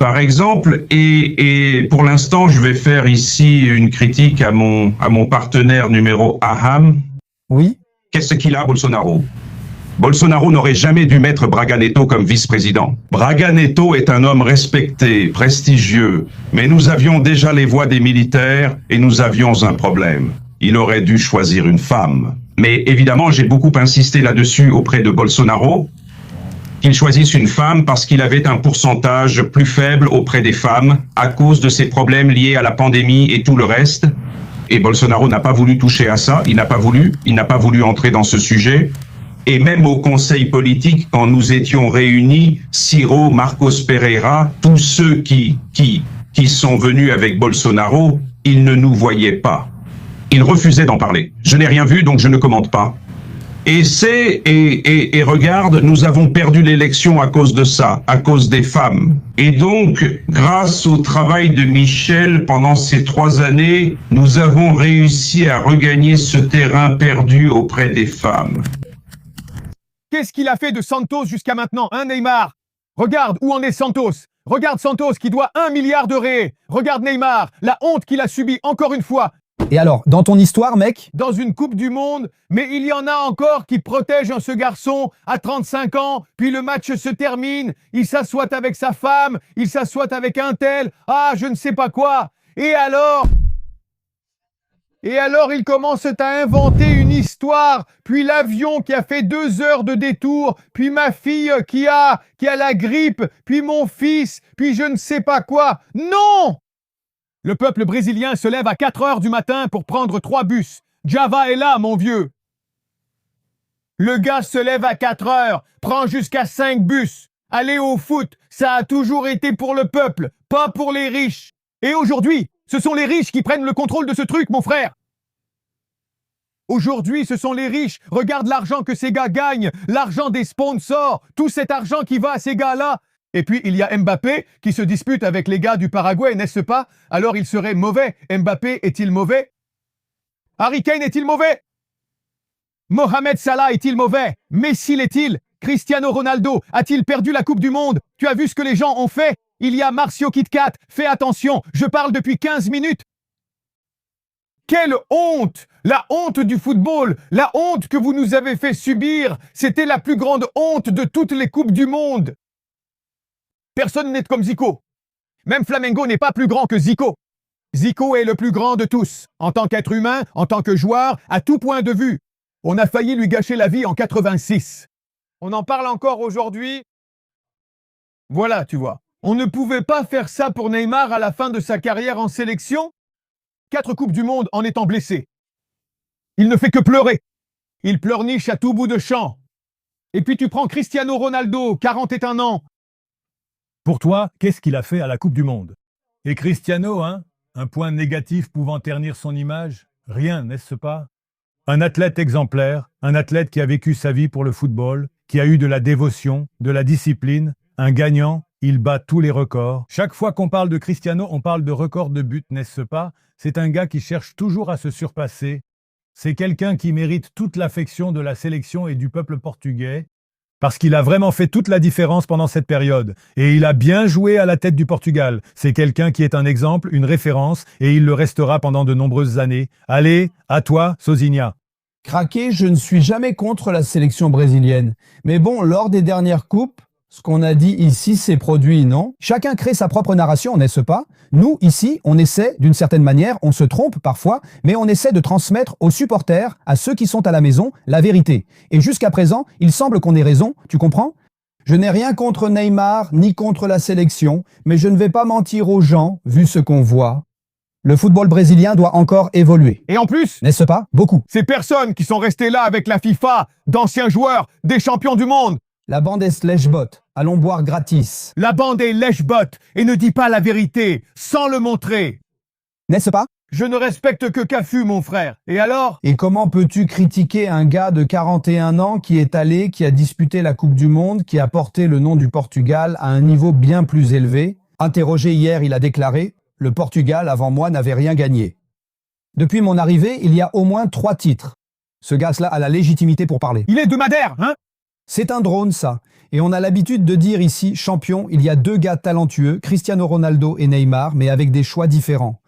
par exemple, et pour l'instant, je vais faire ici une critique à mon partenaire numéro Aham. Oui. Qu'est-ce qu'il a, Bolsonaro? Bolsonaro n'aurait jamais dû mettre Braga Neto comme vice-président. Braga Neto est un homme respecté, prestigieux, mais nous avions déjà les voix des militaires et nous avions un problème. Il aurait dû choisir une femme. Mais évidemment, j'ai beaucoup insisté là-dessus auprès de Bolsonaro, qu'il choisisse une femme parce qu'il avait un pourcentage plus faible auprès des femmes à cause de ses problèmes liés à la pandémie et tout le reste. Et Bolsonaro n'a pas voulu toucher à ça, il n'a pas voulu entrer dans ce sujet. Et même au conseil politique, quand nous étions réunis, Ciro, Marcos Pereira, tous ceux qui sont venus avec Bolsonaro, ils ne nous voyaient pas. Ils refusaient d'en parler. Je n'ai rien vu, donc je ne commente pas. Et regarde, nous avons perdu l'élection à cause de ça, à cause des femmes. Et donc, grâce au travail de Michel pendant ces 3 années, nous avons réussi à regagner ce terrain perdu auprès des femmes. Qu'est-ce qu'il a fait de Santos jusqu'à maintenant, hein, Neymar? Regarde où en est Santos. Regarde Santos qui doit 1 milliard de ré. Regarde Neymar, la honte qu'il a subie encore une fois. Et alors, dans ton histoire, mec? Dans une Coupe du Monde, mais il y en a encore qui protègent ce garçon à 35 ans, puis le match se termine, il s'assoit avec sa femme, il s'assoit avec un tel, je ne sais pas quoi. Et alors, il commence à inventer une histoire, puis l'avion qui a fait 2 heures de détour, puis ma fille qui a la grippe, puis mon fils, puis je ne sais pas quoi. Non! Le peuple brésilien se lève à 4 heures du matin pour prendre 3 bus. Java est là, mon vieux. Le gars se lève à 4 heures, prend jusqu'à 5 bus. Aller au foot, ça a toujours été pour le peuple, pas pour les riches. Et aujourd'hui, ce sont les riches qui prennent le contrôle de ce truc, mon frère. Aujourd'hui, ce sont les riches. Regarde l'argent que ces gars gagnent, l'argent des sponsors, tout cet argent qui va à ces gars-là. Et puis, il y a Mbappé qui se dispute avec les gars du Paraguay, n'est-ce pas? Alors, il serait mauvais. Mbappé est-il mauvais? Harry Kane est-il mauvais? Mohamed Salah est-il mauvais? Messi l'est-il? Cristiano Ronaldo a-t-il perdu la Coupe du Monde? Tu as vu ce que les gens ont fait? Il y a Marcio KitKat. Fais attention, je parle depuis 15 minutes. Quelle honte! La honte du football, la honte que vous nous avez fait subir, c'était la plus grande honte de toutes les Coupes du Monde. Personne n'est comme Zico. Même Flamengo n'est pas plus grand que Zico. Zico est le plus grand de tous, en tant qu'être humain, en tant que joueur, à tout point de vue. On a failli lui gâcher la vie en 86. On en parle encore aujourd'hui. Voilà, tu vois. On ne pouvait pas faire ça pour Neymar à la fin de sa carrière en sélection. 4 Coupes du Monde en étant blessé. Il ne fait que pleurer. Il pleurniche à tout bout de champ. Et puis tu prends Cristiano Ronaldo, 41 ans. Pour toi, qu'est-ce qu'il a fait à la Coupe du Monde? Et Cristiano, hein? Un point négatif pouvant ternir son image? Rien, n'est-ce pas? Un athlète exemplaire, un athlète qui a vécu sa vie pour le football, qui a eu de la dévotion, de la discipline, un gagnant, il bat tous les records. Chaque fois qu'on parle de Cristiano, on parle de record de but, n'est-ce pas? C'est un gars qui cherche toujours à se surpasser. C'est quelqu'un qui mérite toute l'affection de la sélection et du peuple portugais, parce qu'il a vraiment fait toute la différence pendant cette période. Et il a bien joué à la tête du Portugal. C'est quelqu'un qui est un exemple, une référence, et il le restera pendant de nombreuses années. Allez, à toi, Sozinha. Craqué, je ne suis jamais contre la sélection brésilienne. Mais bon, lors des dernières coupes, ce qu'on a dit ici s'est produit, non? Chacun crée sa propre narration, n'est-ce pas? Nous, ici, on essaie, d'une certaine manière, on se trompe parfois, mais on essaie de transmettre aux supporters, à ceux qui sont à la maison, la vérité. Et jusqu'à présent, il semble qu'on ait raison, tu comprends? Je n'ai rien contre Neymar, ni contre la sélection, mais je ne vais pas mentir aux gens, vu ce qu'on voit. Le football brésilien doit encore évoluer. Et en plus, n'est-ce pas? Beaucoup. ces personnes qui sont restées là avec la FIFA, d'anciens joueurs, des champions du monde. La bande est lèche-bot. Allons boire gratis. La bande est lèche-bot et ne dit pas la vérité, sans le montrer. N'est-ce pas? Je ne respecte que Cafu, mon frère. Et alors? Et comment peux-tu critiquer un gars de 41 ans qui est allé, qui a disputé la Coupe du Monde, qui a porté le nom du Portugal à un niveau bien plus élevé? Interrogé hier, il a déclaré « Le Portugal, avant moi, n'avait rien gagné. Depuis mon arrivée, il y a au moins 3 titres. Ce gars-là a la légitimité pour parler. » Il est de Madère, hein? C'est un drone, ça. Et on a l'habitude de dire ici, champion, il y a deux gars talentueux, Cristiano Ronaldo et Neymar, mais avec des choix différents.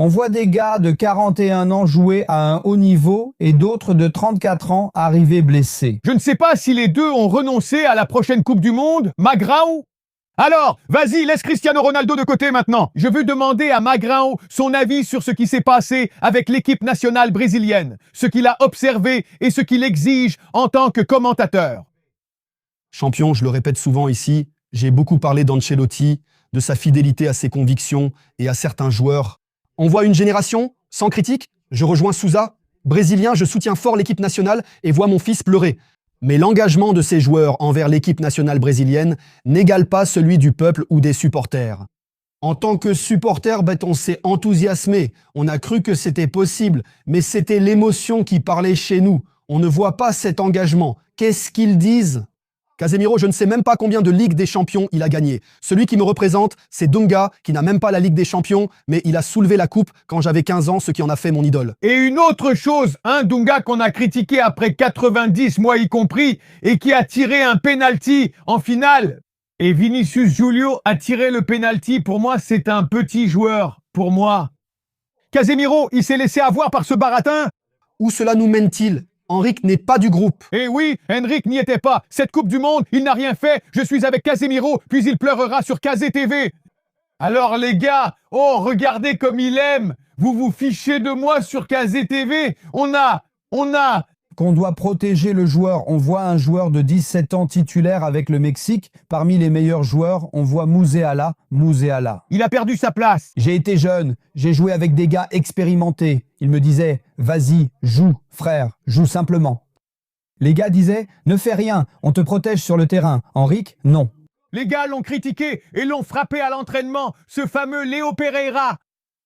On voit des gars de 41 ans jouer à un haut niveau et d'autres de 34 ans arriver blessés. Je ne sais pas si les deux ont renoncé à la prochaine Coupe du Monde, Magrão. Alors, vas-y, laisse Cristiano Ronaldo de côté maintenant. Je veux demander à Magrão son avis sur ce qui s'est passé avec l'équipe nationale brésilienne, ce qu'il a observé et ce qu'il exige en tant que commentateur. Champion, je le répète souvent ici, j'ai beaucoup parlé d'Ancelotti, de sa fidélité à ses convictions et à certains joueurs. On voit une génération sans critique. Je rejoins Sousa. Brésilien, je soutiens fort l'équipe nationale et vois mon fils pleurer. Mais l'engagement de ces joueurs envers l'équipe nationale brésilienne n'égale pas celui du peuple ou des supporters. En tant que supporter, on s'est enthousiasmé. On a cru que c'était possible, mais c'était l'émotion qui parlait chez nous. On ne voit pas cet engagement. Qu'est-ce qu'ils disent ? Casemiro, je ne sais même pas combien de Ligue des Champions il a gagné. Celui qui me représente, c'est Dunga, qui n'a même pas la Ligue des Champions, mais il a soulevé la coupe quand j'avais 15 ans, ce qui en a fait mon idole. Et une autre chose, Dunga qu'on a critiqué après 90, moi y compris, et qui a tiré un penalty en finale. Et Vinicius Júnior a tiré le penalty. Pour moi, c'est un petit joueur. Pour moi. Casemiro, il s'est laissé avoir par ce baratin. Où cela nous mène-t-il ? Henrique n'est pas du groupe. Eh oui, Henrique n'y était pas. Cette Coupe du Monde, il n'a rien fait. Je suis avec Casemiro, puis il pleurera sur Kazé TV. Alors les gars, oh, regardez comme il aime. Vous vous fichez de moi sur Kazé TV. On a... Qu'on doit protéger le joueur. On voit un joueur de 17 ans titulaire avec le Mexique. Parmi les meilleurs joueurs, on voit Musiala. Il a perdu sa place. J'ai été jeune, j'ai joué avec des gars expérimentés. Ils me disaient « Vas-y, joue, frère, joue simplement ». Les gars disaient « Ne fais rien, on te protège sur le terrain ». Henrique, non. Les gars l'ont critiqué et l'ont frappé à l'entraînement. Ce fameux Léo Pereira.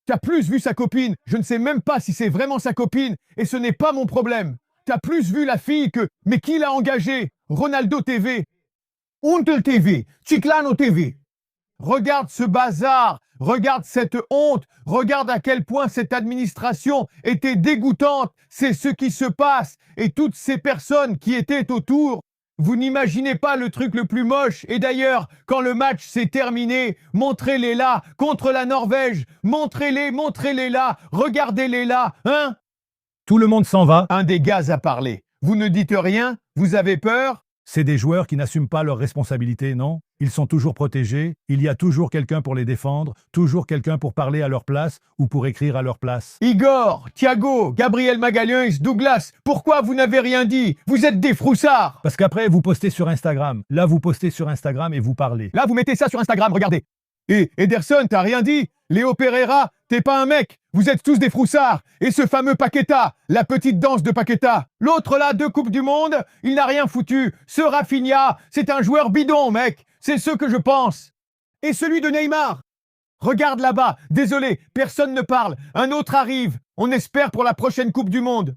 T'as plus vu sa copine. Je ne sais même pas si c'est vraiment sa copine et ce n'est pas mon problème. T'as plus vu la fille que... Mais qui l'a engagé ? Ronaldo TV. Untel TV. Chiclano TV. Regarde ce bazar. Regarde cette honte. Regarde à quel point cette administration était dégoûtante. C'est ce qui se passe. Et toutes ces personnes qui étaient autour. Vous n'imaginez pas le truc le plus moche. Et d'ailleurs, quand le match s'est terminé, montrez-les là. Contre la Norvège. Montrez-les là. Regardez-les là. Hein ? Tout le monde s'en va. Un des gars a parlé. Vous ne dites rien? Vous avez peur? C'est des joueurs qui n'assument pas leurs responsabilités, non? Ils sont toujours protégés, il y a toujours quelqu'un pour les défendre, toujours quelqu'un pour parler à leur place ou pour écrire à leur place. Igor, Thiago, Gabriel Magalhães, Douglas, pourquoi vous n'avez rien dit? Vous êtes des froussards! Parce qu'après, vous postez sur Instagram. Là, vous postez sur Instagram et vous parlez. Là, vous mettez ça sur Instagram, regardez. Et Ederson, t'as rien dit? Léo Pereira, t'es pas un mec. Vous êtes tous des froussards. Et ce fameux Paqueta, la petite danse de Paqueta. L'autre là, 2 Coupes du Monde, il n'a rien foutu. Ce Rafinha, c'est un joueur bidon, mec. C'est ce que je pense. Et celui de Neymar. Regarde là-bas. Désolé, personne ne parle. Un autre arrive. On espère pour la prochaine Coupe du Monde.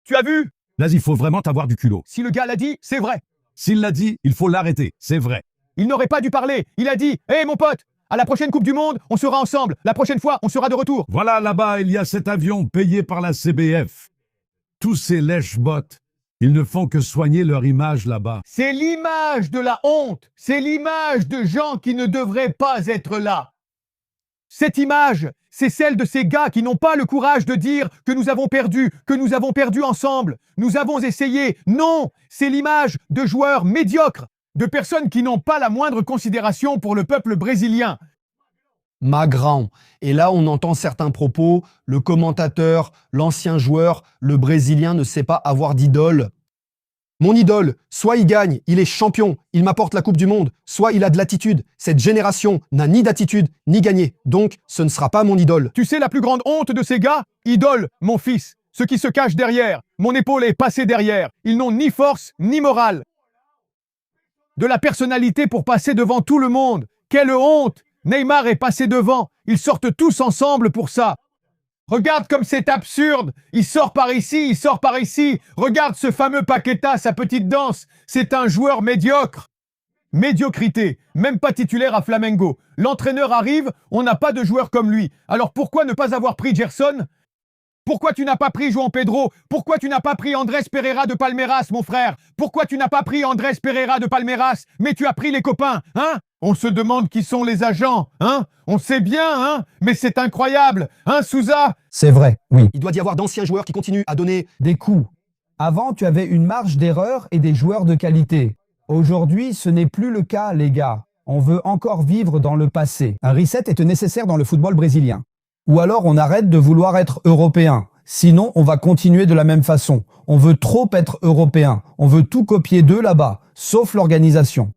Tu as vu? Là, il faut vraiment avoir du culot. Si le gars l'a dit, c'est vrai. S'il l'a dit, il faut l'arrêter. C'est vrai. Il n'aurait pas dû parler. Il a dit, hé mon pote, à la prochaine Coupe du Monde, on sera ensemble. La prochaine fois, on sera de retour. Voilà, là-bas, il y a cet avion payé par la CBF. Tous ces lèche-bottes, ils ne font que soigner leur image là-bas. C'est l'image de la honte. C'est l'image de gens qui ne devraient pas être là. Cette image, c'est celle de ces gars qui n'ont pas le courage de dire que nous avons perdu ensemble. Nous avons essayé. Non, c'est l'image de joueurs médiocres, de personnes qui n'ont pas la moindre considération pour le peuple brésilien. Magrão. Et là, on entend certains propos. Le commentateur, l'ancien joueur, le Brésilien ne sait pas avoir d'idole. Mon idole, soit il gagne, il est champion, il m'apporte la Coupe du Monde, soit il a de l'attitude. Cette génération n'a ni d'attitude, ni gagné. Donc, ce ne sera pas mon idole. Tu sais la plus grande honte de ces gars? Idole, mon fils. Ce qui se cache derrière. Mon épaule est passée derrière. Ils n'ont ni force, ni morale. De la personnalité pour passer devant tout le monde. Quelle honte! Neymar est passé devant. Ils sortent tous ensemble pour ça. Regarde comme c'est absurde. Il sort par ici, il sort par ici. Regarde ce fameux Paqueta, sa petite danse. C'est un joueur médiocre. Médiocrité. Même pas titulaire à Flamengo. L'entraîneur arrive, on n'a pas de joueur comme lui. Alors pourquoi ne pas avoir pris Gerson? Pourquoi tu n'as pas pris João Pedro? Pourquoi tu n'as pas pris Andrés Pereira de Palmeiras, mon frère? Pourquoi tu n'as pas pris Andrés Pereira de Palmeiras? Mais tu as pris les copains, hein? On se demande qui sont les agents, hein? On sait bien, hein? Mais c'est incroyable, hein, Souza? C'est vrai, oui. Il doit y avoir d'anciens joueurs qui continuent à donner. Des coups. Avant, tu avais une marge d'erreur et des joueurs de qualité. Aujourd'hui, ce n'est plus le cas, les gars. On veut encore vivre dans le passé. Un reset est nécessaire dans le football brésilien. Ou alors on arrête de vouloir être européen. Sinon, on va continuer de la même façon. On veut trop être européen. On veut tout copier d'eux là-bas, sauf l'organisation.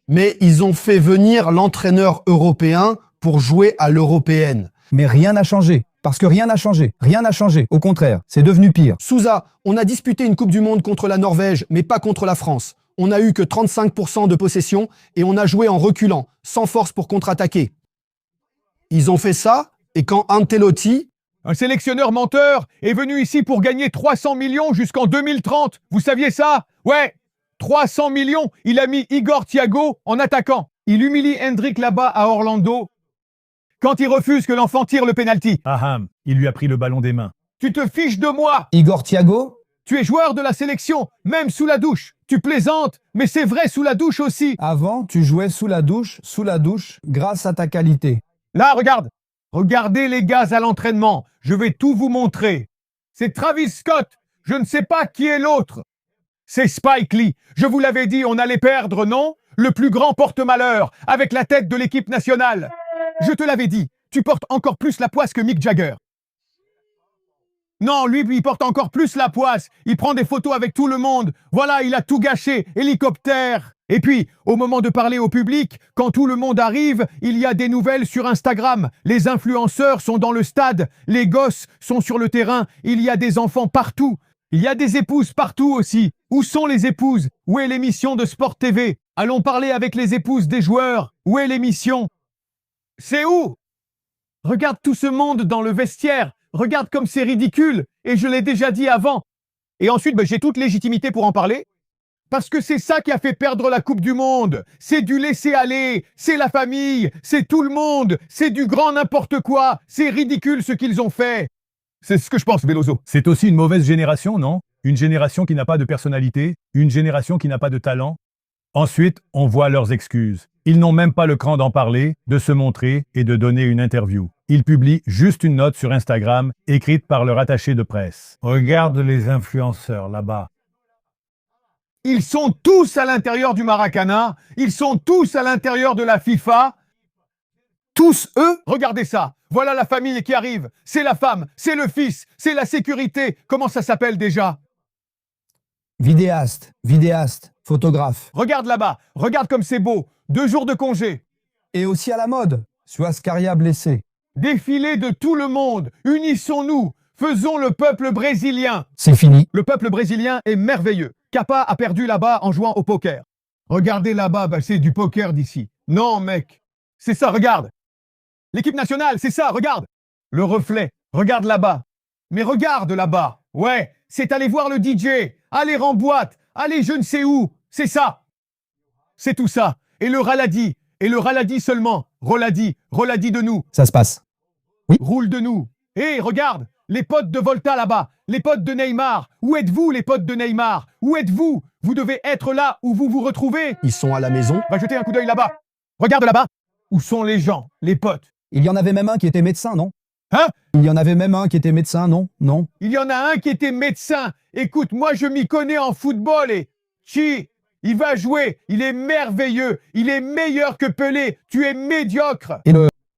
Mais ils ont fait venir l'entraîneur européen pour jouer à l'européenne. Mais rien n'a changé. Parce que rien n'a changé. Rien n'a changé. Au contraire, c'est devenu pire. Souza, on a disputé une Coupe du Monde contre la Norvège, mais pas contre la France. On n'a eu que 35% de possession et on a joué en reculant, sans force pour contre-attaquer. Ils ont fait ça, et quand Ancelotti, Un sélectionneur menteur est venu ici pour gagner 300 millions jusqu'en 2030. Vous saviez ça? Ouais, 300 millions. Il a mis Igor Thiago en attaquant. Il humilie Hendrik là-bas à Orlando quand il refuse que l'enfant tire le penalty. Aham, il lui a pris le ballon des mains. Tu te fiches de moi. Igor Thiago? Tu es joueur de la sélection, même sous la douche. Tu plaisantes, mais c'est vrai sous la douche aussi. Avant, tu jouais sous la douche, grâce à ta qualité. Là, regarde. Regardez les gars à l'entraînement. Je vais tout vous montrer. C'est Travis Scott. Je ne sais pas qui est l'autre. C'est Spike Lee. Je vous l'avais dit, on allait perdre, non? Le plus grand porte-malheur, avec la tête de l'équipe nationale. Je te l'avais dit, tu portes encore plus la poisse que Mick Jagger. Non, lui, il porte encore plus la poisse. Il prend des photos avec tout le monde. Voilà, il a tout gâché. Hélicoptère. Et puis, au moment de parler au public, quand tout le monde arrive, il y a des nouvelles sur Instagram. Les influenceurs sont dans le stade. Les gosses sont sur le terrain. Il y a des enfants partout. Il y a des épouses partout aussi. Où sont les épouses? Où est l'émission de Sport TV? Allons parler avec les épouses des joueurs. Où est l'émission? C'est où? Regarde tout ce monde dans le vestiaire. Regarde comme c'est ridicule. Et je l'ai déjà dit avant. Et ensuite, j'ai toute légitimité pour en parler. Parce que c'est ça qui a fait perdre la Coupe du Monde. C'est du laisser-aller. C'est la famille. C'est tout le monde. C'est du grand n'importe quoi. C'est ridicule ce qu'ils ont fait. C'est ce que je pense, Veloso. C'est aussi une mauvaise génération, non? Une génération qui n'a pas de personnalité, une génération qui n'a pas de talent. Ensuite, on voit leurs excuses. Ils n'ont même pas le cran d'en parler, de se montrer et de donner une interview. Ils publient juste une note sur Instagram, écrite par leur attaché de presse. Regarde les influenceurs là-bas. Ils sont tous à l'intérieur du Maracana. Ils sont tous à l'intérieur de la FIFA. Tous eux, regardez ça. Voilà la famille qui arrive. C'est la femme, c'est le fils, c'est la sécurité. Comment ça s'appelle déjà? Vidéaste, photographe. Regarde là-bas. Regarde comme c'est beau. 2 jours de congé. Et aussi à la mode. Suascaria blessé. Défilé de tout le monde. Unissons-nous. Faisons le peuple brésilien. C'est fini. Le peuple brésilien est merveilleux. Kappa a perdu là-bas en jouant au poker. Regardez là-bas, c'est du poker d'ici. Non, mec. C'est ça, regarde. L'équipe nationale, c'est ça, regarde. Le reflet, regarde là-bas. Mais regarde là-bas. Ouais, c'est aller voir le DJ, aller en boîte, aller je ne sais où. C'est ça. C'est tout ça. Et le raladi seulement. Reladi de nous. Ça se passe. Roule de nous. Hé, regarde, les potes de Volta là-bas, les potes de Neymar. Où êtes-vous, les potes de Neymar? Où êtes-vous? Vous devez être là où vous vous retrouvez. ils sont à la maison. Va jeter un coup d'œil là-bas. Regarde là-bas. Où sont les gens, les potes? Il y en avait même un qui était médecin, non? Hein? Il y en avait même un qui était médecin, non? Non. Il y en a un qui était médecin. Écoute, moi je m'y connais en football et... il va jouer. Il est merveilleux. Il est meilleur que Pelé. Tu es médiocre. Et le